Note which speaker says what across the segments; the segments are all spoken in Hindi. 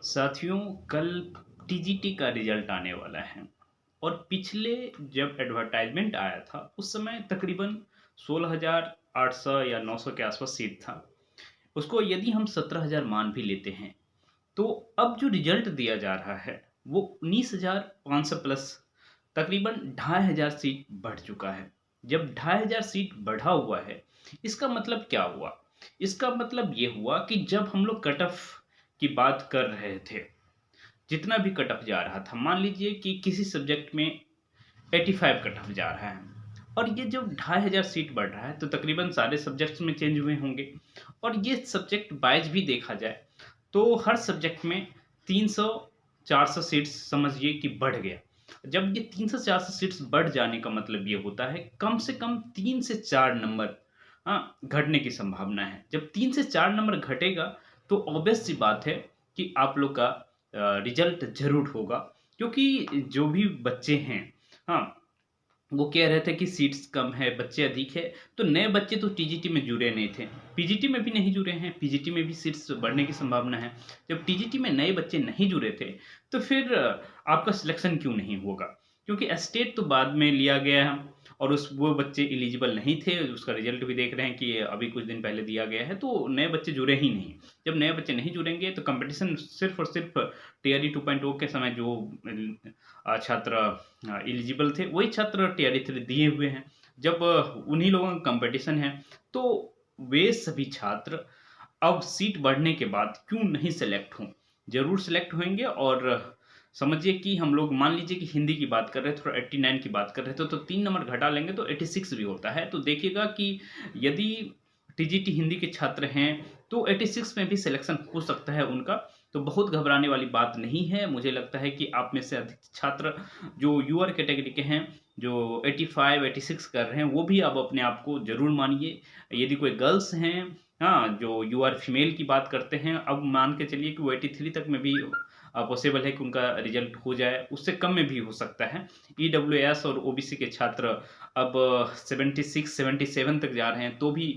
Speaker 1: साथियों, कल टीजीटी का रिजल्ट आने वाला है और पिछले जब एडवर्टाइजमेंट आया था उस समय तकरीबन 16,800 या 900 के आसपास सीट था। उसको यदि हम 17,000 मान भी लेते हैं तो अब जो रिजल्ट दिया जा रहा है वो 19,500 प्लस तकरीबन 2,500 सीट बढ़ चुका है। जब 2,500 सीट बढ़ा हुआ है, इसका मतलब क्या हुआ? इसका मतलब ये हुआ कि जब हम लोग कट ऑफ की बात कर रहे थे, जितना भी कट ऑफ जा रहा था, मान लीजिए कि किसी सब्जेक्ट में 85 कट ऑफ जा रहा है और ये जब 2,500 सीट बढ़ रहा है तो तकरीबन सारे सब्जेक्ट्स में चेंज हुए होंगे। और ये सब्जेक्ट वाइज भी देखा जाए तो हर सब्जेक्ट में 300-400 सीट्स समझिए कि बढ़ गया। जब ये 300-400 सीट्स बढ़ जाने का मतलब ये होता है कम से कम 3 से 4 नंबर घटने की संभावना है। जब 3 से 4 नंबर घटेगा तो ऑब्वियस सी बात है कि आप लोग का रिजल्ट ज़रूर होगा, क्योंकि जो भी बच्चे हैं, हाँ, वो कह रहे थे कि सीट्स कम है, बच्चे अधिक है, तो नए बच्चे तो टीजीटी में जुड़े नहीं थे। पीजीटी में भी नहीं जुड़े हैं, पीजीटी में भी सीट्स बढ़ने की संभावना है। जब टीजीटी में नए बच्चे नहीं जुड़े थे, तो फिर आपका सिलेक्शन क्यों नहीं होगा? क्योंकि एस्टेट तो बाद में लिया गया है और उस वो बच्चे एलिजिबल नहीं थे, उसका रिजल्ट भी देख रहे हैं कि अभी कुछ दिन पहले दिया गया है, तो नए बच्चे जुड़े ही नहीं। जब नए बच्चे नहीं जुड़ेंगे, तो कॉम्पिटिशन सिर्फ़ और सिर्फ़ टीआरई 2.0 के समय जो छात्र एलिजिबल थे, वही छात्र टीआरई 3 दिए हुए हैं। जब उन्हीं लोगों का कॉम्पिटिशन है, तो वे सभी छात्र अब सीट बढ़ने के बाद क्यों नहीं सेलेक्ट हों? ज़रूर सेलेक्ट होंगे। और समझिए कि हम लोग मान लीजिए कि हिंदी की बात कर रहे थे और 89 की बात कर रहे थे, तो 3 नंबर घटा लेंगे तो 86 भी होता है। तो देखिएगा कि यदि टीजीटी हिंदी के छात्र हैं, तो 86 में भी सिलेक्शन हो सकता है उनका। तो बहुत घबराने वाली बात नहीं है। मुझे लगता है कि आप में से अधिक छात्र जो यूआर कैटेगरी के हैं, जो 85, 86 कर रहे हैं, वो भी अब अपने आप को ज़रूर मानिए। यदि कोई गर्ल्स हैं, हाँ, जो यूआर फीमेल की बात करते हैं, अब मान के चलिए कि वो 83 तक में भी पॉसिबल है कि उनका रिजल्ट हो जाए, उससे कम में भी हो सकता है। ईडब्ल्यूएस और ओबीसी के छात्र अब 76, 77 तक जा रहे हैं, तो भी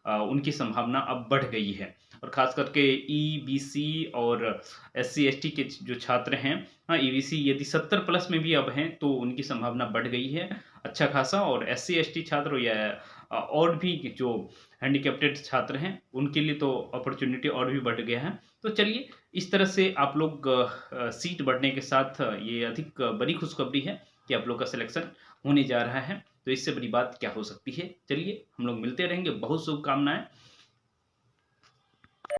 Speaker 1: उनकी संभावना अब बढ़ गई है। और ख़ास करके ईबीसी और एससी-एसटी के जो छात्र हैं, हाँ, ईबीसी यदि 70 प्लस में भी अब हैं, तो उनकी संभावना बढ़ गई है अच्छा खासा। और एससी-एसटी छात्र या और भी जो हैंडीकैप्टेड छात्र हैं, उनके लिए तो अपॉर्च्युनिटी और भी बढ़ गया है। तो चलिए, इस तरह से आप लोग सीट बढ़ने के साथ ये अधिक बड़ी खुशखबरी है कि आप लोग का सिलेक्शन होने जा रहा है। तो इससे बड़ी बात क्या हो सकती है? चलिए, हम लोग मिलते रहेंगे, बहुत शुभकामनाएँ।